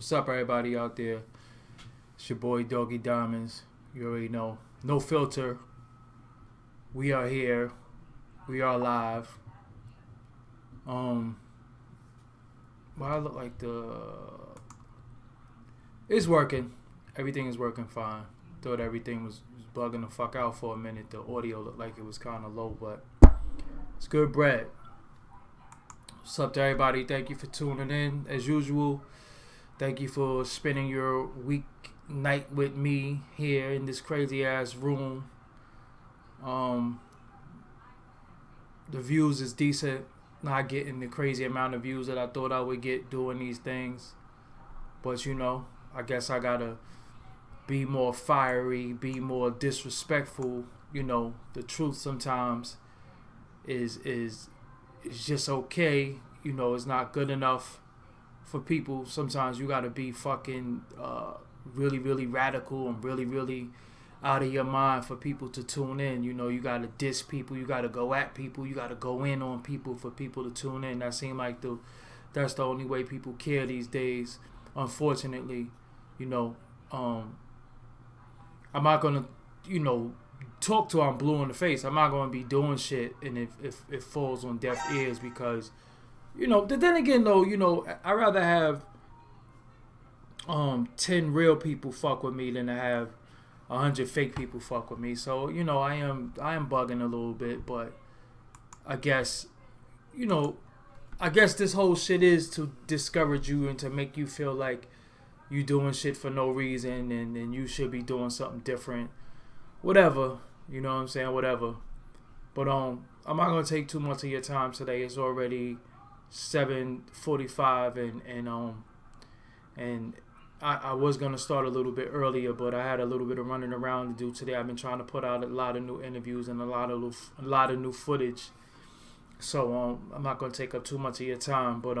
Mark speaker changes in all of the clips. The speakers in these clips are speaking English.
Speaker 1: What's up, everybody out there? It's your boy Doggie Diamonds. You already know. No filter. We are here. We are live. Well, I look like it's working. Everything is working fine. Thought everything was bugging the fuck out for a minute. The audio looked like it was kind of low, but it's good bread. What's up to everybody? Thank you for tuning in as usual. Thank you for spending your week night with me here in this crazy ass room. The views is decent. Not getting the crazy amount of views that I thought I would get doing these things. But you know, I guess I gotta be more fiery, be more disrespectful. You know, the truth sometimes is just okay. You know, it's not good enough for people. Sometimes you gotta be fucking really, really radical and really, really out of your mind for people to tune in. You know, you gotta diss people, you gotta go at people, you gotta go in on people for people to tune in. That seems like that's the only way people care these days. Unfortunately, you know, I'm not gonna, you know, talk to I'm blue in the face. I'm not gonna be doing shit, and if it falls on deaf ears, because, you know, then again though, you know, I'd rather have 10 real people fuck with me than to have 100 fake people fuck with me. So, you know, I am bugging a little bit, but I guess, you know, this whole shit is to discourage you and to make you feel like you doing shit for no reason and you should be doing something different. Whatever. You know what I'm saying? Whatever. But I'm not gonna take too much of your time today. It's already 7:45 and I was gonna start a little bit earlier, but I had a little bit of running around to do today. I've been trying to put out a lot of new interviews and a lot of new footage. So I'm not gonna take up too much of your time, but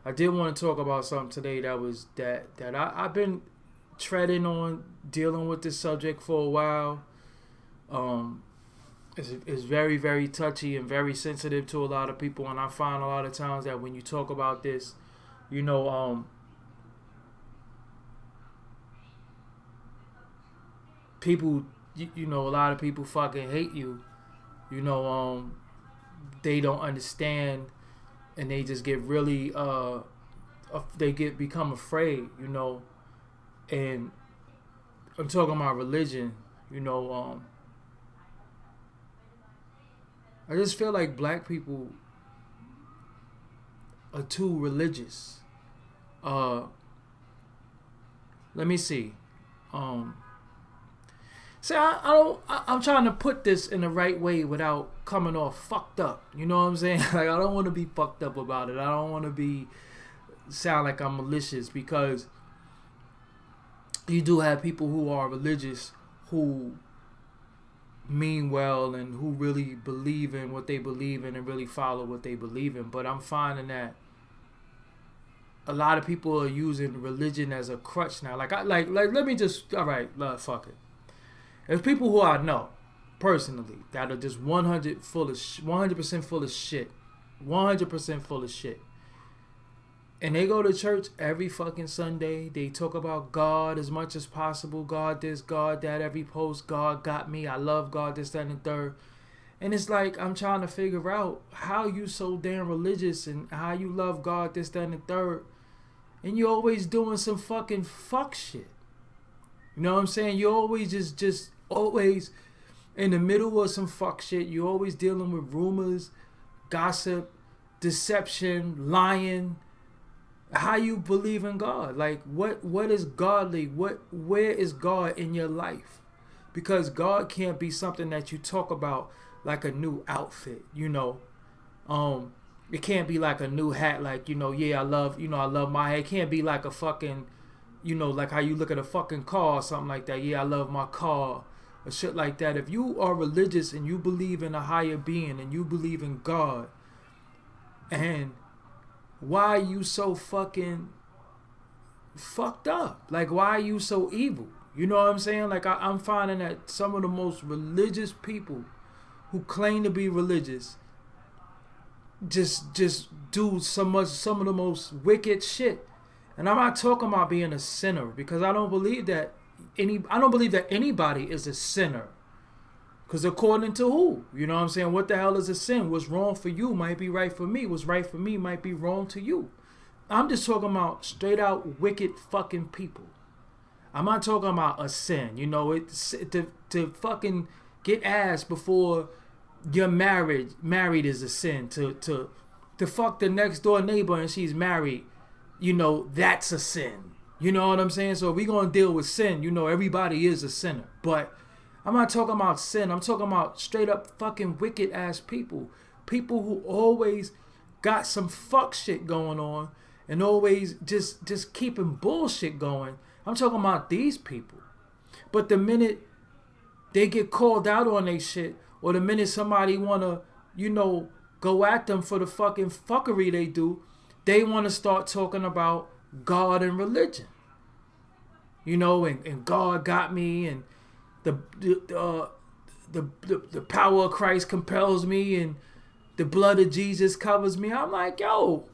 Speaker 1: I did want to talk about something today that I've been treading on, dealing with this subject for a while. It's very, very touchy and very sensitive to a lot of people, and I find a lot of times that when you talk about this, you know, people, you know, a lot of people fucking hate you. You know, they don't understand, and they just get really, become afraid, you know. And I'm talking about religion, you know. I just feel like black people are too religious. Let me see. See, I'm trying to put this in the right way without coming off fucked up. You know what I'm saying? Like, I don't want to be fucked up about it. I don't want to sound like I'm malicious, because you do have people who are religious who mean well and who really believe in what they believe in and really follow what they believe in. But I'm finding that a lot of people are using religion as a crutch now. Like let me just, all right, fuck it. There's people who I know personally that are just 100% full of shit. 100% full of shit. And they go to church every fucking Sunday. They talk about God as much as possible. God this, God that, every post, God got me. I love God, this, that, and the third. And it's like, I'm trying to figure out how you so damn religious and how you love God, this, that, and the third. And you're always doing some fucking fuck shit. You know what I'm saying? You're always just always in the middle of some fuck shit. You're always dealing with rumors, gossip, deception, lying. How you believe in God? Like, what is godly? Where is God in your life? Because God can't be something that you talk about like a new outfit, you know. It can't be like a new hat, like, you know, yeah, I love my hat. It can't be like a fucking, you know, like how you look at a fucking car or something like that. Yeah, I love my car or shit like that. If you are religious and you believe in a higher being and you believe in God, and why are you so fucking fucked up? Like, why are you so evil? You know what I'm saying? Like, I'm finding that some of the most religious people who claim to be religious just do some of the most wicked shit. And I'm not talking about being a sinner, because I don't believe that anybody is a sinner. Because according to who? You know what I'm saying? What the hell is a sin? What's wrong for you might be right for me. What's right for me might be wrong to you. I'm just talking about straight out wicked fucking people. I'm not talking about a sin. You know, it's to fucking get ass before you're married is a sin. To fuck the next door neighbor and she's married, you know, that's a sin. You know what I'm saying? So if we gonna deal with sin, you know, everybody is a sinner. But I'm not talking about sin. I'm talking about straight up fucking wicked ass people. People who always got some fuck shit going on and always just keeping bullshit going. I'm talking about these people. But the minute they get called out on their shit, or the minute somebody wanna, you know, go at them for the fucking fuckery they do, they wanna start talking about God and religion. You know, and God got me, and the power of Christ compels me, and the blood of Jesus covers me. I'm like, yo,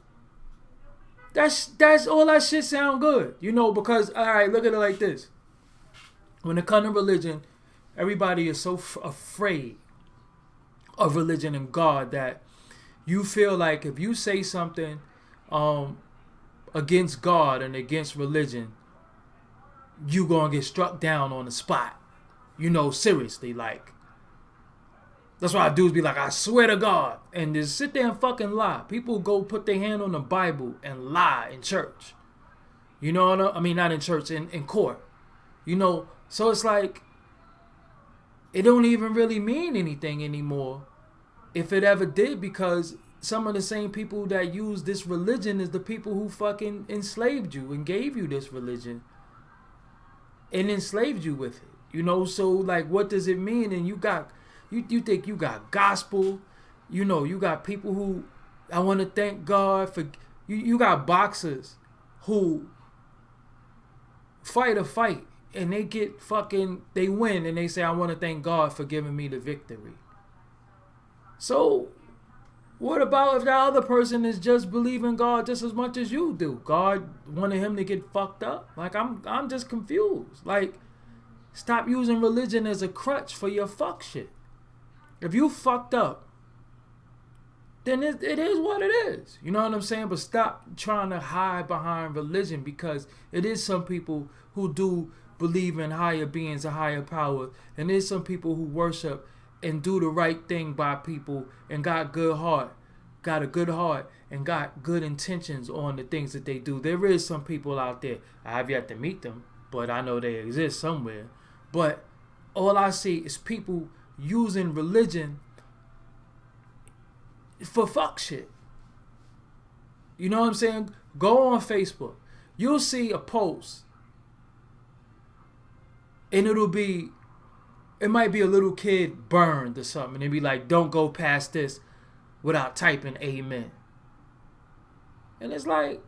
Speaker 1: that's all that shit sound good. You know, because, all right, look at it like this. When it comes to religion, everybody is so afraid of religion and God that you feel like if you say something against God and against religion, you gonna get struck down on the spot. You know, seriously, like, that's why dudes be like, I swear to God, and just sit there and fucking lie. People go put their hand on the Bible and lie in church. You know what I mean? Not in church, in court. You know, so it's like, it don't even really mean anything anymore, if it ever did, because some of the same people that use this religion is the people who fucking enslaved you and gave you this religion and enslaved you with it. You know, so like, what does it mean? And you think you got gospel, you know, you got people who, I want to thank God for, you got boxers who fight a fight and they win and they say, I want to thank God for giving me the victory. So what about if that other person is just believing God just as much as you do? God wanted him to get fucked up? Like, I'm just confused. Like, stop using religion as a crutch for your fuck shit. If you fucked up, then it is what it is. You know what I'm saying? But stop trying to hide behind religion, because it is some people who do believe in higher beings, a higher power. And there's some people who worship and do the right thing by people and got a good heart and got good intentions on the things that they do. There is some people out there. I have yet to meet them, but I know they exist somewhere. But all I see is people using religion for fuck shit. You know what I'm saying? Go on Facebook. You'll see a post and it might be a little kid burned or something. And it'd be like, don't go past this without typing amen. And it's like,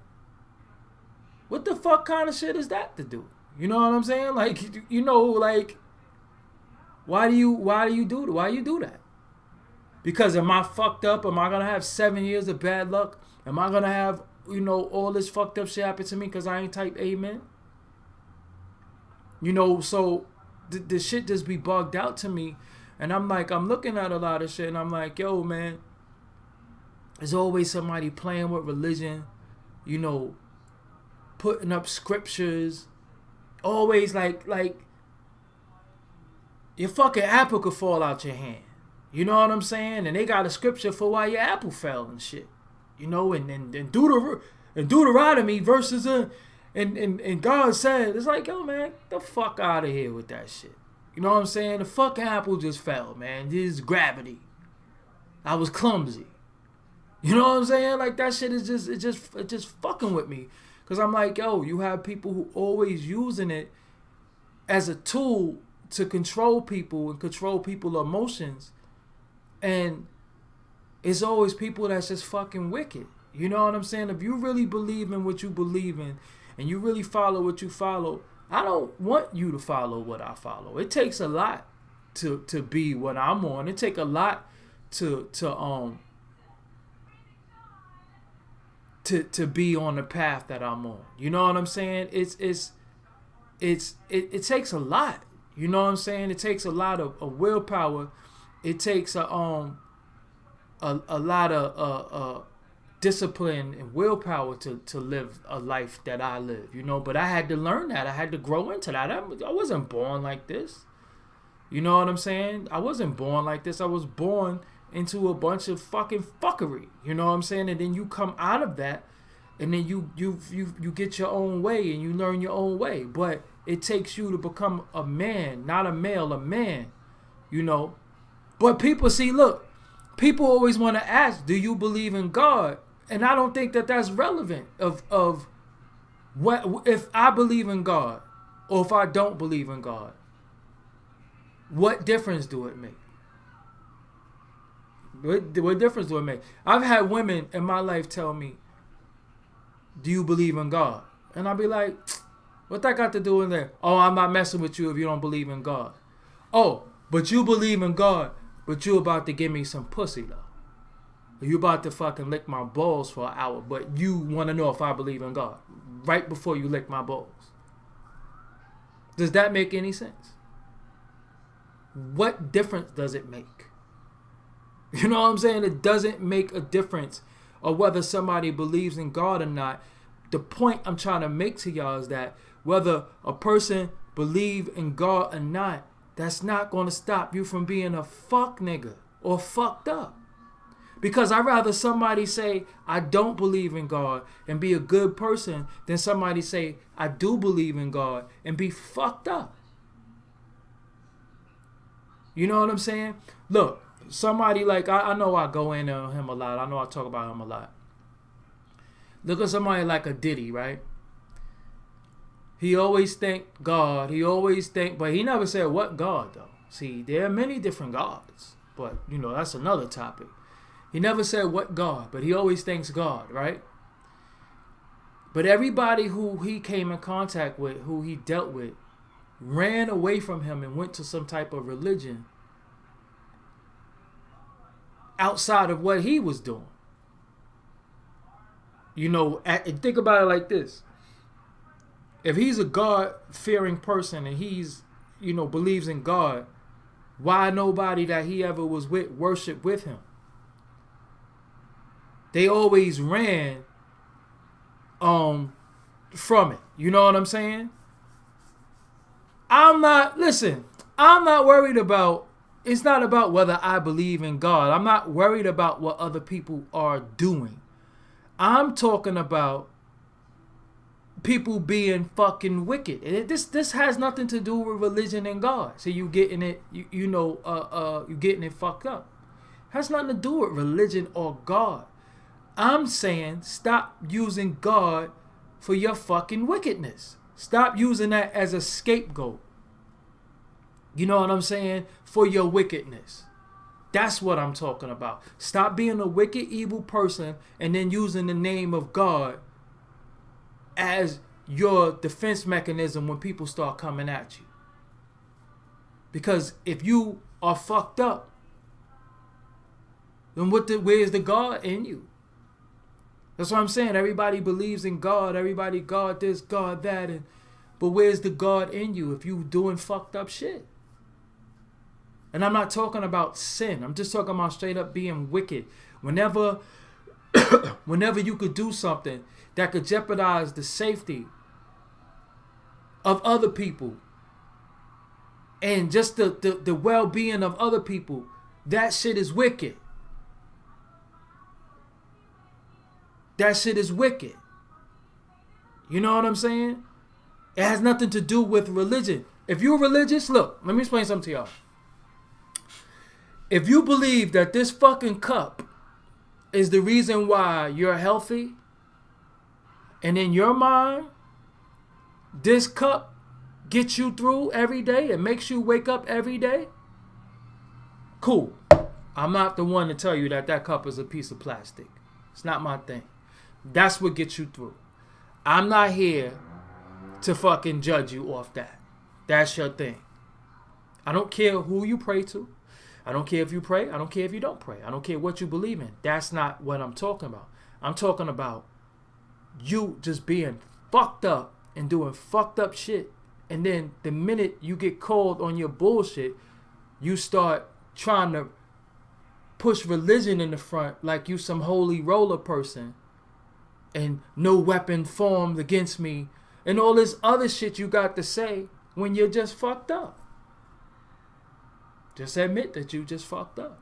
Speaker 1: what the fuck kind of shit is that to do? You know what I'm saying? Like, you know, like, why do you do that? Because am I fucked up? Am I gonna have 7 years of bad luck? Am I gonna have, you know, all this fucked up shit happen to me because I ain't typed amen? You know, so the shit just be bugged out to me. And I'm like, I'm looking at a lot of shit and I'm like, yo, man, there's always somebody playing with religion, you know, putting up scriptures. Always like your fucking apple could fall out your hand. You know what I'm saying? And they got a scripture for why your apple fell and shit. You know, and Deuteronomy verses and God said, it's like, yo, man, get the fuck out of here with that shit. You know what I'm saying? The fucking apple just fell, man. This is gravity. I was clumsy. You know what I'm saying? Like, that shit is just fucking with me. Because I'm like, yo, you have people who always using it as a tool to control people and control people's emotions. And it's always people that's just fucking wicked. You know what I'm saying? If you really believe in what you believe in and you really follow what you follow, I don't want you to follow what I follow. It takes a lot to be what I'm on. It takes a lot to to be on the path that I'm on. You know what I'm saying? It takes a lot. You know what I'm saying? It takes a lot of willpower. It takes a lot of discipline and willpower to live a life that I live, you know. But I had to learn that. I had to grow into that. I wasn't born like this. You know what I'm saying? I wasn't born like this. I was born into a bunch of fucking fuckery. You know what I'm saying? And then you come out of that, and then you get your own way, and you learn your own way. But it takes you to become a man, not a male, a man. You know. But people people always want to ask, do you believe in God? And I don't think that that's relevant of what if I believe in God or if I don't believe in God. What difference do it make? What difference do it make? I've had women in my life tell me, do you believe in God? And I'll be like, what that got to do in there? Oh, I'm not messing with you if you don't believe in God. Oh, but you believe in God, but you about to give me some pussy though. You about to fucking lick my balls for an hour, but you want to know if I believe in God right before you lick my balls. Does that make any sense? What difference does it make? You know what I'm saying? It doesn't make a difference of whether somebody believes in God or not. The point I'm trying to make to y'all is that whether a person believe in God or not, that's not going to stop you from being a fuck nigga or fucked up. Because I'd rather somebody say, I don't believe in God and be a good person than somebody say, I do believe in God and be fucked up. You know what I'm saying? Look, somebody like, I know I go in on him a lot. I know I talk about him a lot. Look at somebody like a Diddy, right? He always thanked God. But he never said what God, though. See, there are many different gods. But, you know, that's another topic. He never said what God, but he always thanks God, right? But everybody who he came in contact with, who he dealt with, ran away from him and went to some type of religion outside of what he was doing. You know, think about it like this. If he's a God-fearing person and he's, you know, believes in God, why nobody that he ever was with worship with him? They always ran from it. You know what I'm saying? I'm not worried about, it's not about whether I believe in God. I'm not worried about what other people are doing. I'm talking about people being fucking wicked. And this has nothing to do with religion and God. So you getting it, you getting it fucked up. It has nothing to do with religion or God. I'm saying stop using God for your fucking wickedness. Stop using that as a scapegoat. You know what I'm saying? For your wickedness. That's what I'm talking about. Stop being a wicked, evil person and then using the name of God as your defense mechanism when people start coming at you. Because if you are fucked up, then where's the God in you? That's what I'm saying. Everybody believes in God. Everybody God this, God that. But where's the God in you if you doing fucked up shit? And I'm not talking about sin. I'm just talking about straight up being wicked. Whenever you could do something that could jeopardize the safety of other people and just the well-being of other people, that shit is wicked. That shit is wicked. You know what I'm saying? It has nothing to do with religion. If you're religious, look, let me explain something to y'all. If you believe that this fucking cup is the reason why you're healthy, and in your mind, this cup gets you through every day and makes you wake up every day, cool. I'm not the one to tell you that that cup is a piece of plastic. It's not my thing. That's what gets you through. I'm not here to fucking judge you off that. That's your thing. I don't care who you pray to. I don't care if you pray. I don't care if you don't pray. I don't care what you believe in. That's not what I'm talking about. I'm talking about you just being fucked up and doing fucked up shit. And then the minute you get called on your bullshit, you start trying to push religion in the front like you some holy roller person. And no weapon formed against me. And all this other shit you got to say when you're just fucked up. Just admit that you just fucked up.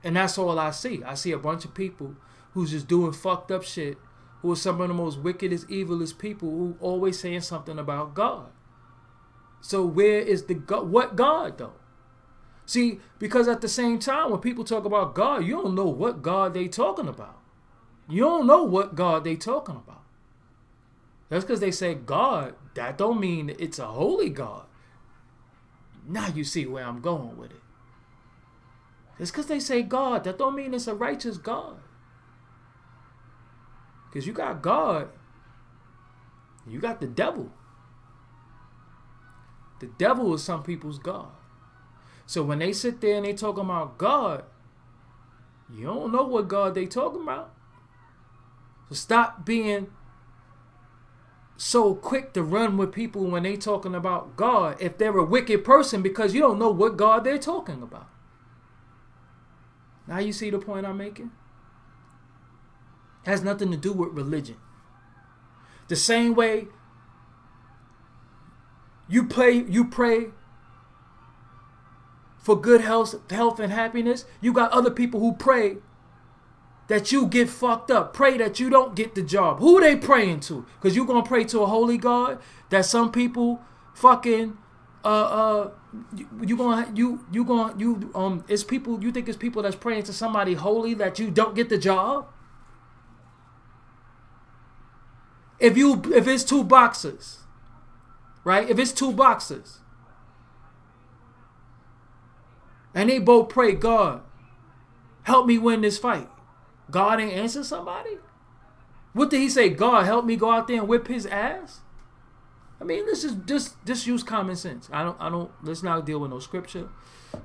Speaker 1: And that's all I see. I see a bunch of people who's just doing fucked up shit, who are some of the most wickedest, evilest people who always saying something about God. So where is the God? What God though? See, because at the same time, when people talk about God, you don't know what God they talking about. You don't know what God they talking about. That's because they say God. That don't mean it's a holy God. Now you see where I'm going with it. It's because they say God. That don't mean it's a righteous God. Because you got God. You got the devil. The devil is some people's God. So when they sit there and they talking about God, you don't know what God they talking about. So stop being so quick to run with people when they talking about God if they're a wicked person, because you don't know what God they're talking about. Now you see the point I'm making? It has nothing to do with religion. The same way you pray for good health and happiness, you got other people who pray that you get fucked up. Pray that you don't get the job. Who they praying to? Because you gonna pray to a holy God that some people fucking it's people, you think it's people that's praying to somebody holy that you don't get the job? If it's two boxers, right? If it's two boxers and they both pray, God, help me win this fight. God ain't answer somebody? What did he say? God, help me go out there and whip his ass? I mean, this is just use common sense. Let's not deal with no scripture.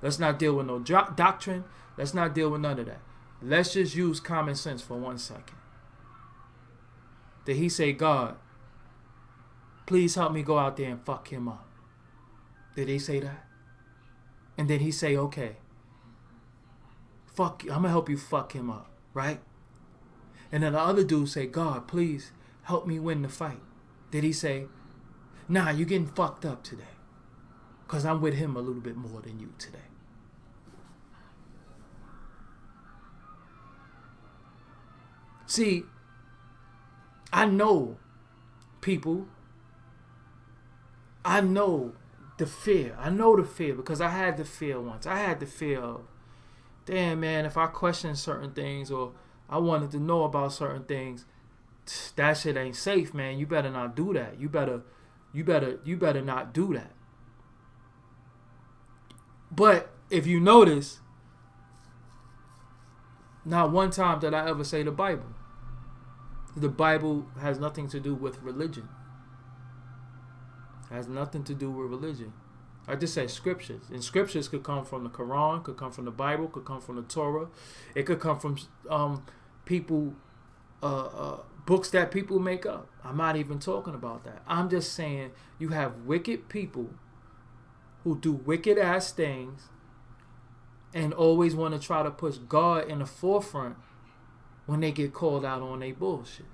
Speaker 1: Let's not deal with no doctrine. Let's not deal with none of that. Let's just use common sense for 1 second. Did he say, God, please help me go out there and fuck him up? Did he say that? And then he say, okay, fuck you, I'm gonna help you fuck him up, right? And then the other dude say, God, please help me win the fight. Did he say, nah, you getting fucked up today, because I'm with him a little bit more than you today? See, I know people. I know the fear. I know the fear because I had the fear once. I had the fear of, damn, man, if I question certain things or I wanted to know about certain things, that shit ain't safe, man. You better not do that. You better not do that. But if you notice, not one time did I ever say the Bible. The Bible has nothing to do with religion. It has nothing to do with religion. I just said scriptures. And scriptures could come from the Quran, could come from the Bible, could come from the Torah. It could come from people, books that people make up. I'm not even talking about that. I'm just saying you have wicked people who do wicked ass things and always want to try to push God in the forefront when they get called out on their bullshit.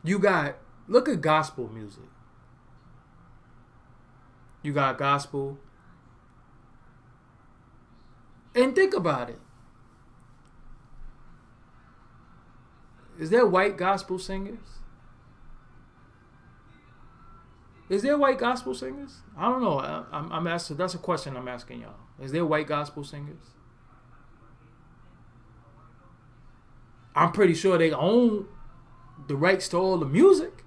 Speaker 1: Look at gospel music. You got gospel. And think about it. Is there white gospel singers? Is there white gospel singers? I don't know. I'm asking. That's a question I'm asking y'all. Is there white gospel singers? I'm pretty sure they own the rights to all the music.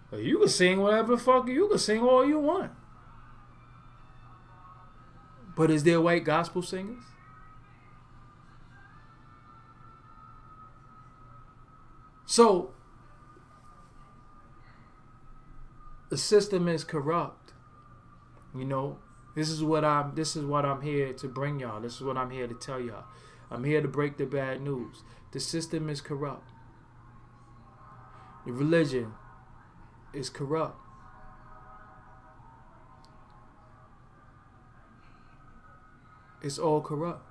Speaker 1: But you can sing whatever fuck you can sing all you want. But is there white gospel singers? So the system is corrupt. You know, This is what I'm here to bring y'all. This is what I'm here to tell y'all. I'm here to break the bad news. The system is corrupt. The religion is corrupt. It's all corrupt.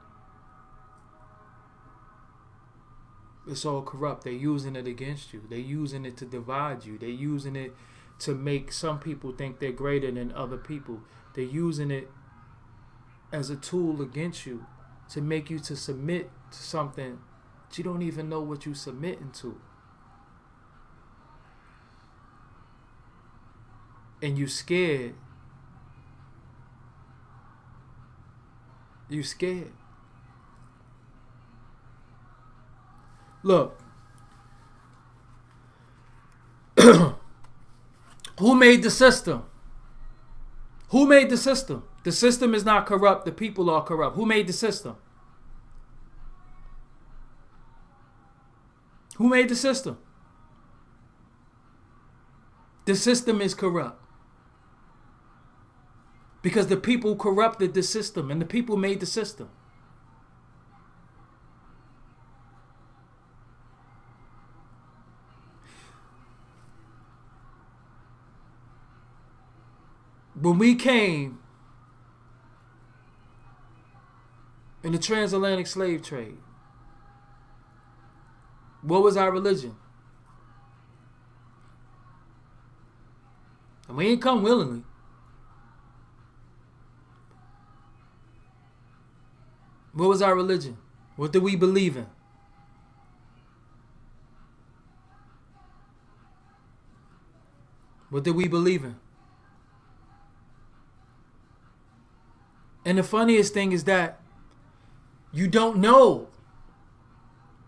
Speaker 1: It's all corrupt. They're using it against you. They're using it to divide you. They're using it to make some people think they're greater than other people. They're using it as a tool against you to make you to submit to something that you don't even know what you're submitting to. And you scared. You scared. Look. Who made the system? Who made the system? The system is not corrupt. The people are corrupt. Who made the system? Who made the system? The system is corrupt. Because the people corrupted the system and the people made the system. When we came in the transatlantic slave trade, what was our religion? And we ain't come willingly. What was our religion? What did we believe in? What did we believe in? And the funniest thing is that you don't know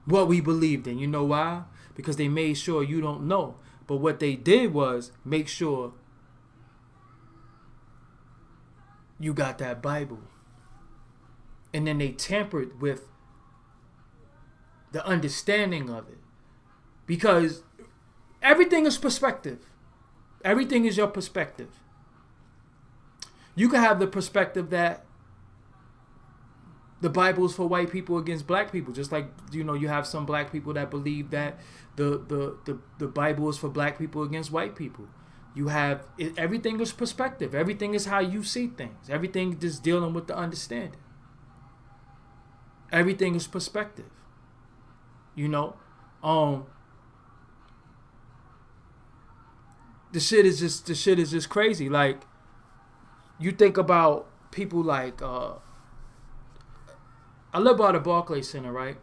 Speaker 1: what we believed in. You know why? Because they made sure you don't know. But what they did was make sure you got that Bible. And then they tampered with the understanding of it. Because everything is perspective. Everything is your perspective. You can have the perspective that the Bible is for white people against black people. Just like, you know, you have some black people that believe that the Bible is for black people against white people. You have, everything is perspective. Everything is how you see things. Everything is dealing with the understanding. Everything is perspective. You know? The shit is just crazy. Like, you think about people like I live by the Barclays Center, right?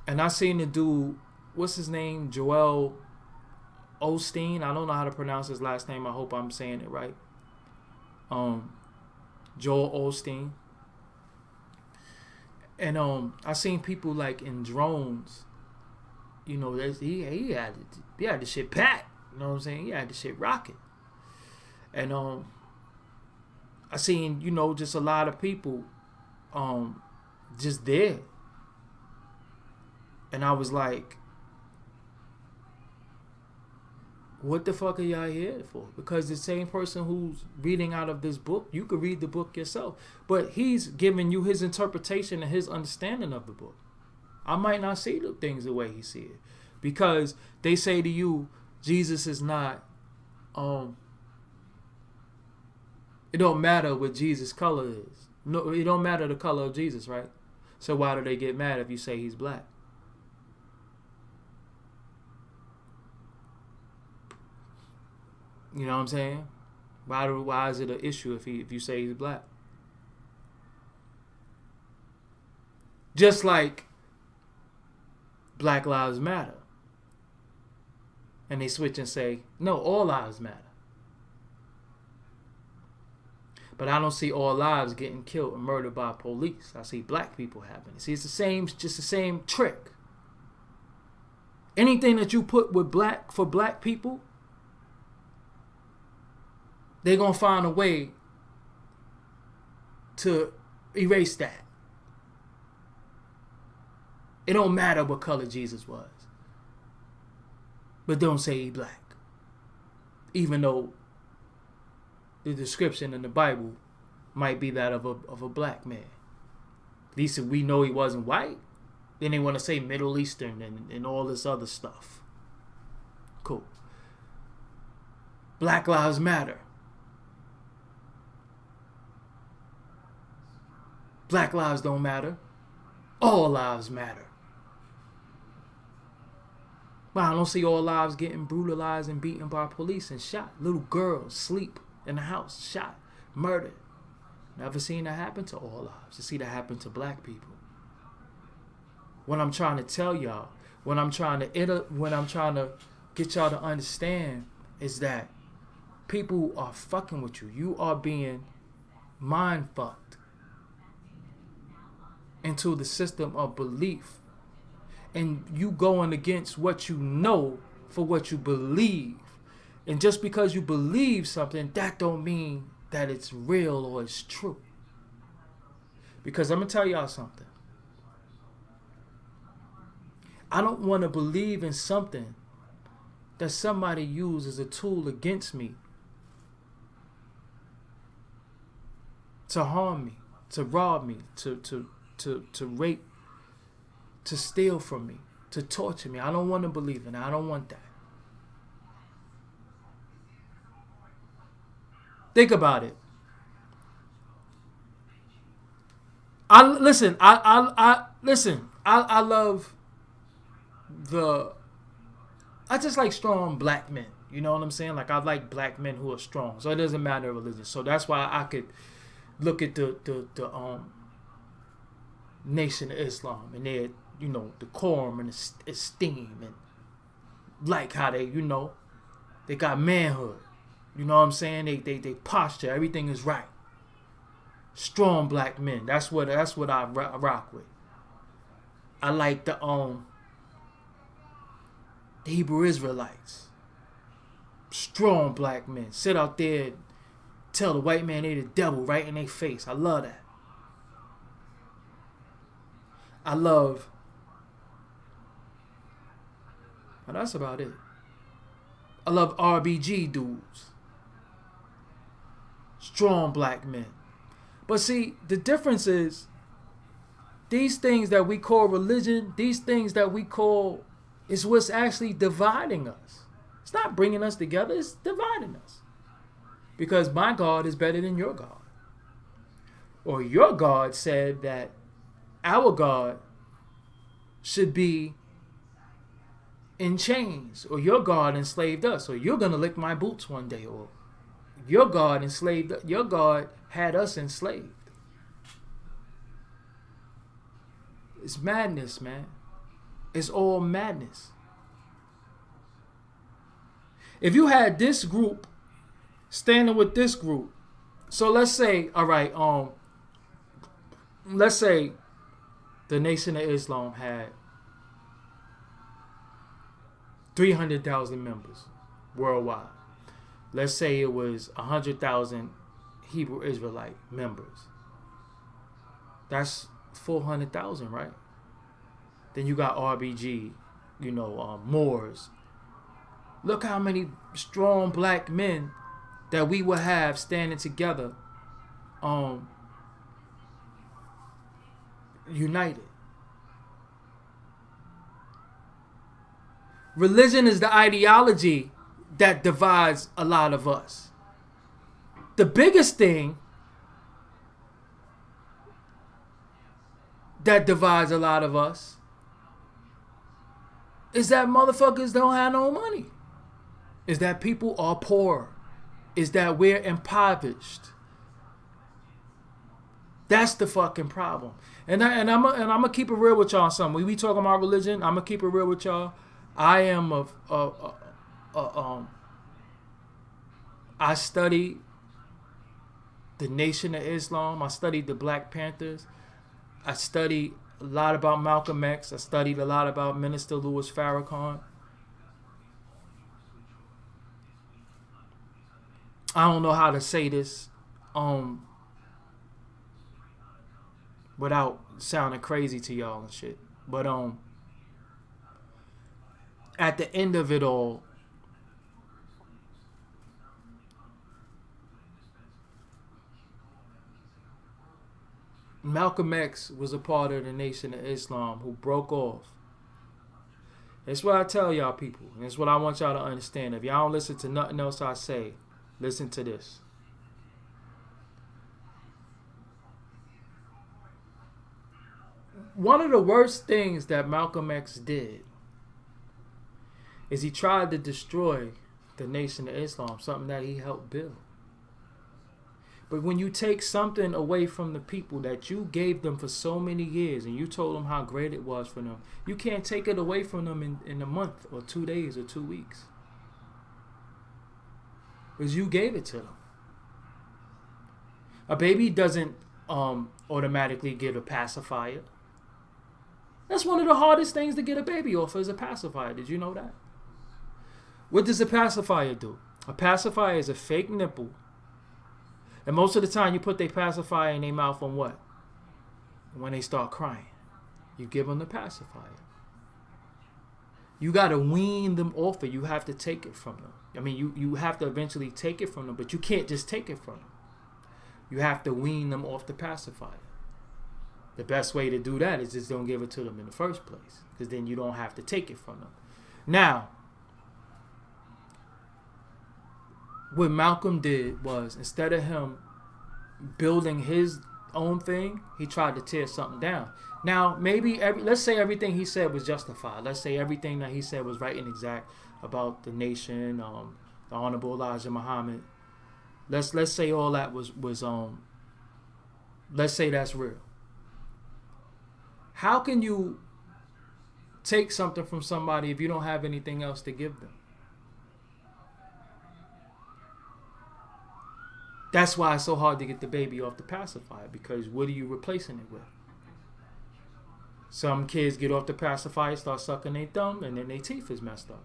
Speaker 1: And I seen the dude, what's his name? Joel Osteen. I don't know how to pronounce his last name. I hope I'm saying it right. Joel Osteen. And I seen people like in drones. You know, he had the shit packed. You know what I'm saying? He had the shit rocking. And I seen, you know, just a lot of people just there. And I was like, what the fuck are y'all here for? Because the same person who's reading out of this book, you could read the book yourself. But he's giving you his interpretation and his understanding of the book. I might not see the things the way he see it. Because they say to you, Jesus is not, it don't matter what Jesus' color is. No, it don't matter the color of Jesus, right? So why do they get mad if you say he's black? You know what I'm saying? Why is it an issue if you say he's black? Just like Black Lives Matter. And they switch and say, no, all lives matter. But I don't see all lives getting killed and murdered by police. I see black people happening. See, it's just the same trick. Anything that you put with black for black people, they're going to find a way to erase that. It don't matter what color Jesus was. But don't say he black. Even though the description in the Bible might be that of a black man. At least if we know he wasn't white, then they want to say Middle Eastern and all this other stuff. Cool. Black Lives Matter. Black lives don't matter. All lives matter. But I don't see all lives getting brutalized and beaten by police and shot. Little girls sleep in the house, shot, murdered. Never seen that happen to all lives. You see that happen to black people. What I'm trying to tell y'all, what I'm trying to get y'all to understand is that people are fucking with you. You are being mind fucked into the system of belief. And you going against what you know for what you believe. And just because you believe something, that don't mean that it's real or it's true. Because I'm going to tell y'all something. I don't want to believe in something that somebody used as a tool against me to harm me, to rob me, to rape, to steal from me, to torture me. I don't want to believe in it. I don't want that. Think about it. I love I just like strong black men. You know what I'm saying? Like I like black men who are strong. So it doesn't matter religion. So that's why I could look at the Nation of Islam and their, decorum and esteem and like how they, they got manhood. You know what I'm saying? They posture, everything is right. Strong black men. That's what I rock with. I like the Hebrew Israelites. Strong black men. Sit out there and tell the white man they the devil right in their face. I love that. But that's about it. I love RBG dudes. Strong black men. But see, the difference is these things that we call religion, these things that we call is what's actually dividing us. It's not bringing us together, it's dividing us. Because my God is better than your God. Or your God said that our God should be in chains. Or your God enslaved us. Or you're going to lick my boots one day. Or your God had us enslaved. It's madness, man. It's all madness. If you had this group standing with this group, so let's say, all right, let's say the Nation of Islam had 300,000 members worldwide. Let's say it was 100,000 Hebrew Israelite members. That's 400,000, right? Then you got RBG, Moors. Look how many strong black men that we would have standing together, united. Religion is the ideology that divides a lot of us. The biggest thing that divides a lot of us is that motherfuckers don't have no money. Is that people are poor. Is that we're impoverished. That's the fucking problem. And I'm gonna keep it real with y'all on something. When we talking about religion, I'm gonna keep it real with y'all. I studied the Nation of Islam. I studied the Black Panthers. I studied a lot about Malcolm X. I studied a lot about Minister Louis Farrakhan. I don't know how to say this without sounding crazy to y'all and shit. But at the end of it all, Malcolm X was a part of the Nation of Islam who broke off. That's what I tell y'all people. And that's what I want y'all to understand. If y'all don't listen to nothing else I say, listen to this. One of the worst things that Malcolm X did is he tried to destroy the Nation of Islam, something that he helped build. But when you take something away from the people that you gave them for so many years and you told them how great it was for them, you can't take it away from them in a month or 2 days or 2 weeks. Because you gave it to them. A baby doesn't automatically get a pacifier. That's one of the hardest things to get a baby off is a pacifier. Did you know that? What does a pacifier do? A pacifier is a fake nipple. And most of the time you put their pacifier in their mouth on what? When they start crying. You give them the pacifier. You got to wean them off it. You have to take it from them. I mean, you have to eventually take it from them, but you can't just take it from them. You have to wean them off the pacifier. The best way to do that is just don't give it to them in the first place, because then you don't have to take it from them. Now, what Malcolm did was, instead of him building his own thing, he tried to tear something down. Now, maybe let's say everything he said was justified. Let's say everything that he said was right and exact about the nation, the Honorable Elijah Muhammad. Let's say all that was let's say that's real. How can you take something from somebody if you don't have anything else to give them? That's why it's so hard to get the baby off the pacifier, because what are you replacing it with? Some kids get off the pacifier, start sucking their thumb, and then their teeth is messed up.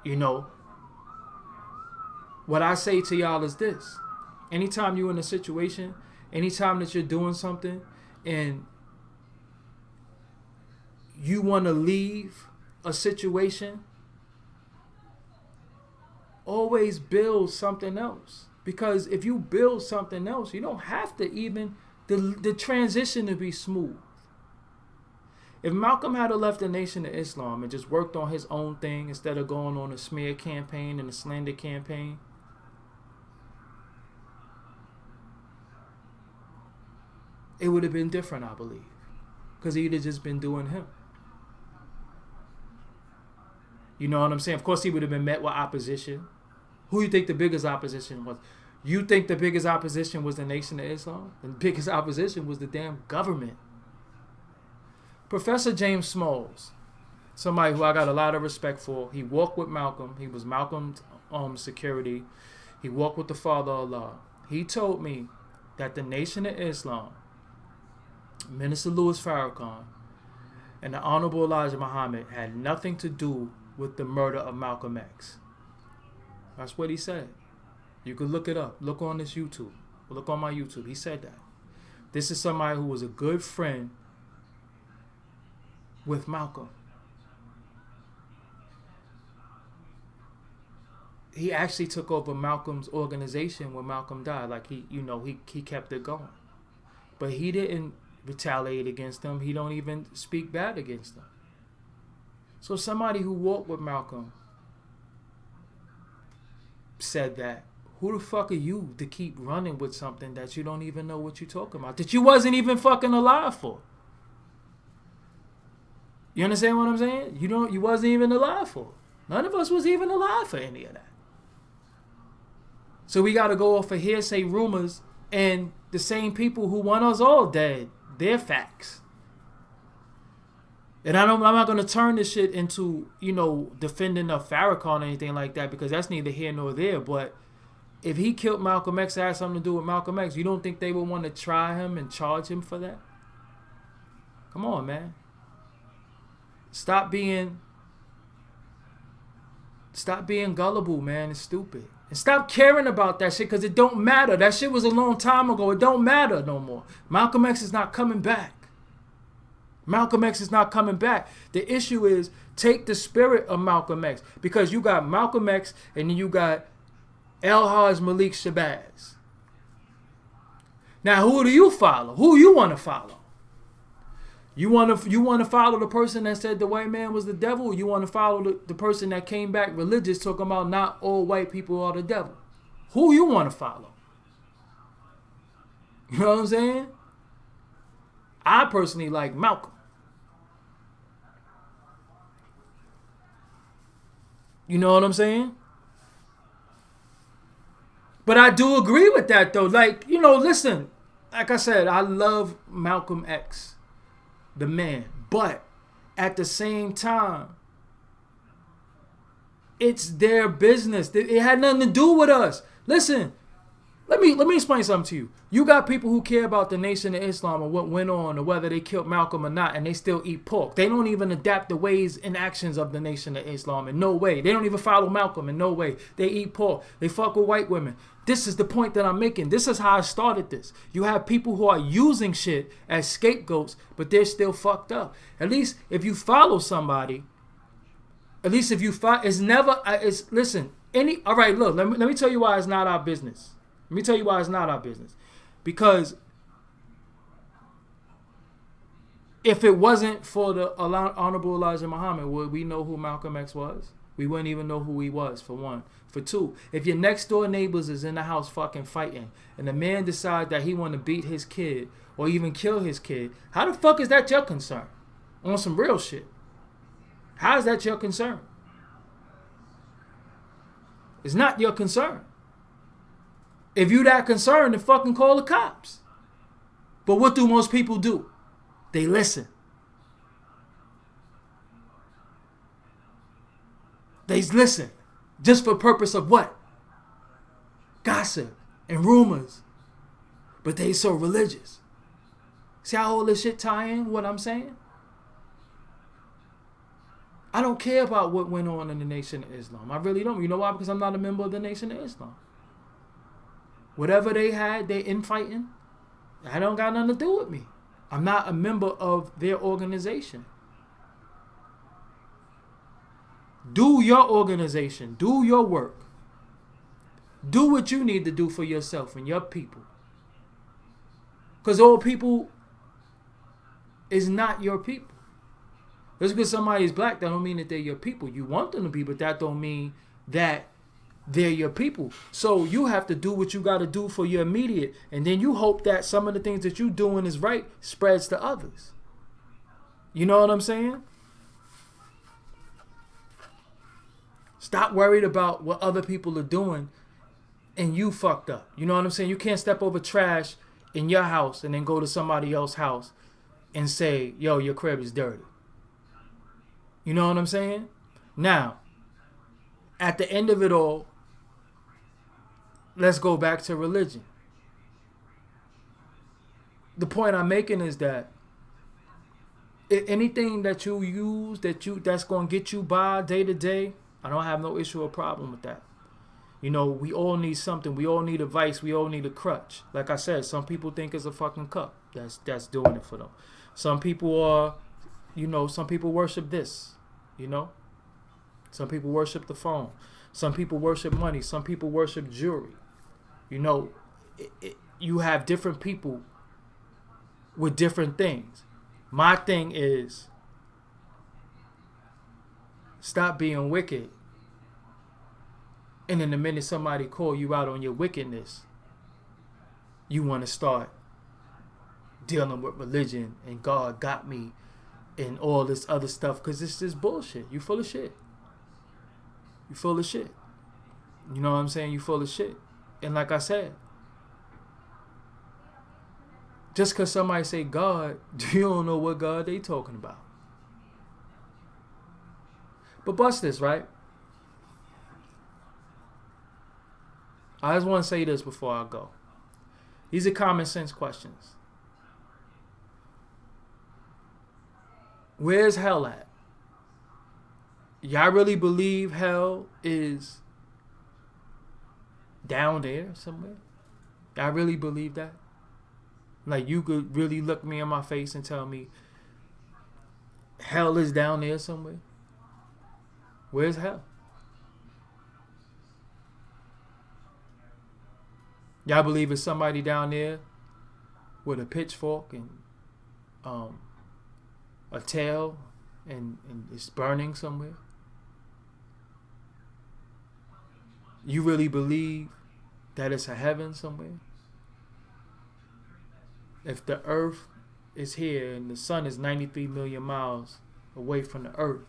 Speaker 1: You know, what I say to y'all is this. Anytime you're in a situation, anytime that you're doing something, and you want to leave a situation, always build something else. Because if you build something else, you don't have to even the transition to be smooth. If Malcolm had left the Nation of Islam and just worked on his own thing instead of going on a smear campaign and a slander campaign, it would have been different, I believe. Because he'd have just been doing him. You know what I'm saying? Of course, he would have been met with opposition. Who do you think the biggest opposition was? You think the biggest opposition was the Nation of Islam? The biggest opposition was the damn government. Professor James Smalls, somebody who I got a lot of respect for, he walked with Malcolm. He was Malcolm's security. He walked with the Father Allah. He told me that the Nation of Islam, Minister Louis Farrakhan, and the Honorable Elijah Muhammad had nothing to do with the murder of Malcolm X. That's what he said. You can look it up. Look on this YouTube. Look on my YouTube. He said that. This is somebody who was a good friend with Malcolm. He actually took over Malcolm's organization when Malcolm died. Like he kept it going. But he didn't retaliate against them. He don't even speak bad against them. So somebody who walked with Malcolm said that, who the fuck are you to keep running with something that you don't even know what you're talking about, that you wasn't even fucking alive for? You understand what I'm saying? You wasn't even alive for. None of us was even alive for any of that. So we got to go off of hearsay rumors and the same people who want us all dead, their facts. And I'm not going to turn this shit into, defending of Farrakhan or anything like that, because that's neither here nor there. But if he killed Malcolm X, had something to do with Malcolm X, you don't think they would want to try him and charge him for that? Come on, man. Stop being gullible, man, and stupid. And stop caring about that shit, because it don't matter. That shit was a long time ago. It don't matter no more. Malcolm X is not coming back. Malcolm X is not coming back. The issue is, take the spirit of Malcolm X, because you got Malcolm X and then you got El-Haj Malik Shabazz. Now, who do you follow? Who you want to follow? You want to follow the person that said the white man was the devil, or you want to follow the person that came back religious talking about not all white people are the devil? Who you want to follow? You know what I'm saying? I personally like Malcolm. You know what I'm saying? But I do agree with that though. Like, you know, listen, like I said, I love Malcolm X, the man. But at the same time, it's their business. It had nothing to do with us. Listen, let me explain something to you. You got people who care about the Nation of Islam or what went on or whether they killed Malcolm or not, and they still eat pork. They don't even adapt the ways and actions of the Nation of Islam in no way. They don't even follow Malcolm in no way. They eat pork. They fuck with white women. This is the point that I'm making. This is how I started this. You have people who are using shit as scapegoats, but they're still fucked up. At least if you follow somebody, at least if you follow, it's never, it's, listen, all right, look, let me tell you why it's not our business. Let me tell you why it's not our business. Because if it wasn't for the Honorable Elijah Muhammad, would we know who Malcolm X was? We wouldn't even know who he was, for one. For two, if your next door neighbors is in the house fucking fighting and the man decides that he want to beat his kid or even kill his kid, how the fuck is that your concern? On some real shit. How is that your concern? It's not your concern. If you that concerned, then fucking call the cops. But what do most people do? They listen. They listen. Just for purpose of what? Gossip and rumors. But they so religious. See how all this shit tie in what I'm saying? I don't care about what went on in the Nation of Islam. I really don't. You know why? Because I'm not a member of the Nation of Islam. Whatever they had, they infighting, that don't got nothing to do with me. I'm not a member of their organization. Do your organization. Do your work. Do what you need to do for yourself and your people. Because all people is not your people. Just because somebody's black, that don't mean that they're your people. You want them to be, but that don't mean that they're your people. So you have to do what you got to do for your immediate. And then you hope that some of the things that you're doing is right spreads to others. You know what I'm saying? Stop worried about what other people are doing and you fucked up. You know what I'm saying? You can't step over trash in your house and then go to somebody else's house and say, yo, your crib is dirty. You know what I'm saying? Now, at the end of it all, let's go back to religion. The point I'm making is that anything that you use that's going to get you by day to day, I don't have no issue or problem with that. You know, we all need something. We all need a vice. We all need a crutch. Like I said, some people think it's a fucking cup that's doing it for them. Some people are, you know, some people worship this, you know. Some people worship the phone. Some people worship money. Some people worship jewelry. You know, you have different people with different things. My thing is, stop being wicked. And then the minute somebody call you out on your wickedness, you want to start dealing with religion and God got me and all this other stuff, because it's just bullshit. You full of shit. You full of shit. You know what I'm saying? You full of shit. And like I said, just because somebody say God, you don't know what God they talking about. But bust this, right? I just want to say this before I go. These are common sense questions. Where's hell at? Y'all really believe hell is down there somewhere? Y'all really believe that? Like, you could really look me in my face and tell me hell is down there somewhere? Where's hell? Y'all believe it's somebody down there with a pitchfork and a tail and it's burning somewhere? You really believe that it's a heaven somewhere? If the earth is here and the sun is 93 million miles away from the earth,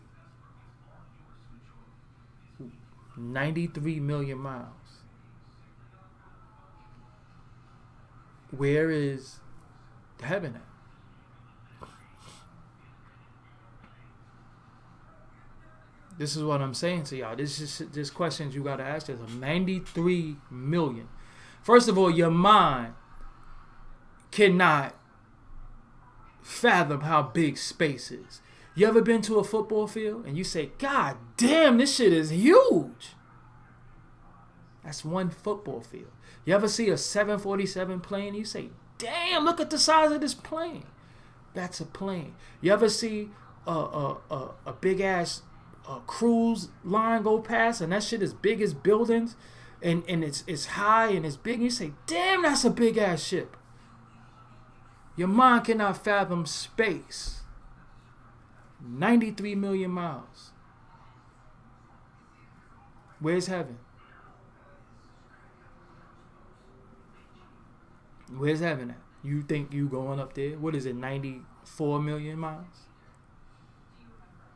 Speaker 1: 93 million miles, where is heaven at? This is what I'm saying to y'all. This is just questions you got to ask yourself. 93 million. First of all, your mind cannot fathom how big space is. You ever been to a football field and you say, God damn, this shit is huge? That's one football field. You ever see a 747 plane and you say, damn, look at the size of this plane? That's a plane. You ever see a big ass cruise line go past and that shit is big as buildings and it's high and it's big and you say, damn, that's a big ass ship? Your mind cannot fathom space. 93 million miles. Where's heaven? Where's heaven at? You think you going up there? What is it, 94 million miles?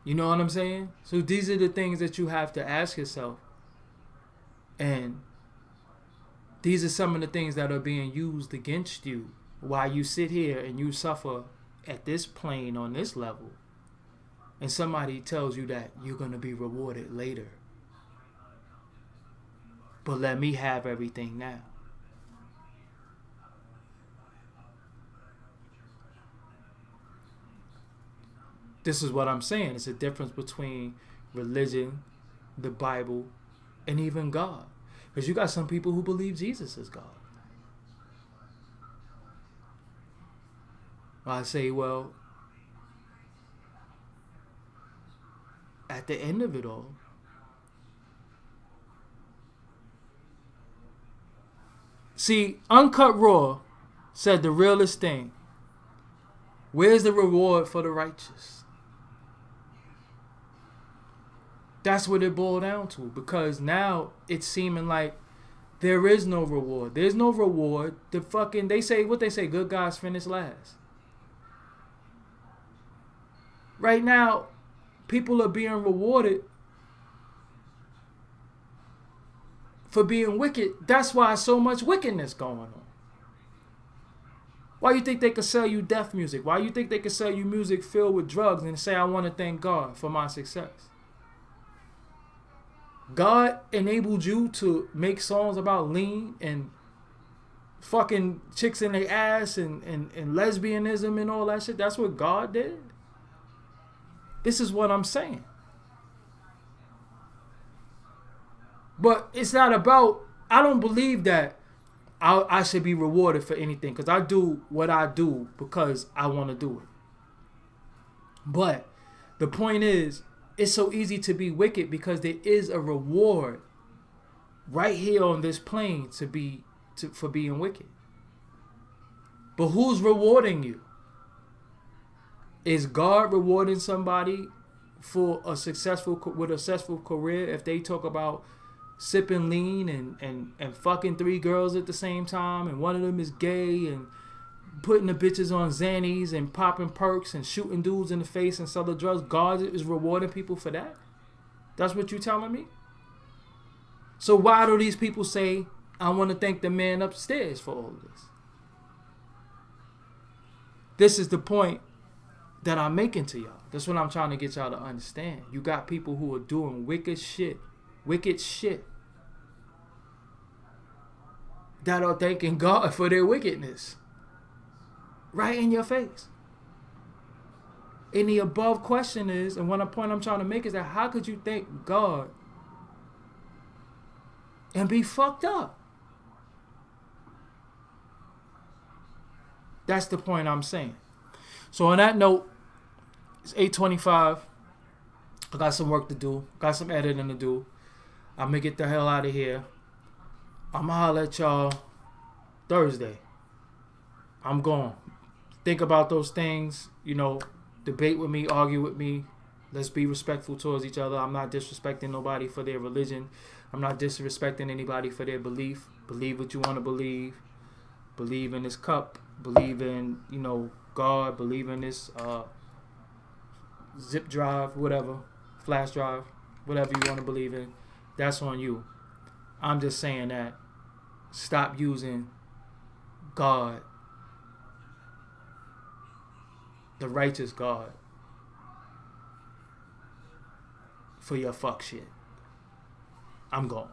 Speaker 1: You know what I'm saying? So these are the things that you have to ask yourself. And these are some of the things that are being used against you while you sit here and you suffer at this plane on this level. And somebody tells you that you're going to be rewarded later. But let me have everything now. This is what I'm saying. It's a difference between religion, the Bible, and even God. Because you got some people who believe Jesus is God. I say, well, at the end of it all, see, Uncut Raw said the realest thing. Where's the reward for the righteous? That's what it boiled down to, because now it's seeming like there is no reward. There's no reward. They say, good guys finish last. Right now, people are being rewarded for being wicked. That's why so much wickedness going on. Why you think they could sell you death music? Why you think they could sell you music filled with drugs and say, I want to thank God for my success? God enabled you to make songs about lean and fucking chicks in their ass and lesbianism and all that shit. That's what God did. This is what I'm saying. But it's not about, I don't believe that I should be rewarded for anything, because I do what I do because I want to do it. But the point is, it's so easy to be wicked because there is a reward right here on this plane for being wicked. But who's rewarding you? Is God rewarding somebody for a successful career if they talk about sipping lean and fucking 3 girls at the same time and one of them is gay and putting the bitches on Xannies and popping perks and shooting dudes in the face and selling drugs? God is rewarding people for that? That's what you telling me? So why do these people say, I want to thank the man upstairs for all of this? This is the point that I'm making to y'all. That's what I'm trying to get y'all to understand. You got people who are doing wicked shit that are thanking God for their wickedness. Right in your face. And the above question is, and one point I'm trying to make is that how could you thank God and be fucked up? That's the point I'm saying. So on that note, it's 8:25. I got some work to do. Got some editing to do. I'm going to get the hell out of here. I'm going to holler at y'all Thursday. I'm gone. Think about those things. You know, debate with me, argue with me. Let's be respectful towards each other. I'm not disrespecting nobody for their religion. I'm not disrespecting anybody for their belief. Believe what you want to believe. Believe in this cup. Believe in, you know, God. Believe in this zip drive, whatever, flash drive, whatever you want to believe in. That's on you. I'm just saying that stop using God, the righteous God, for your fuck shit. I'm gone.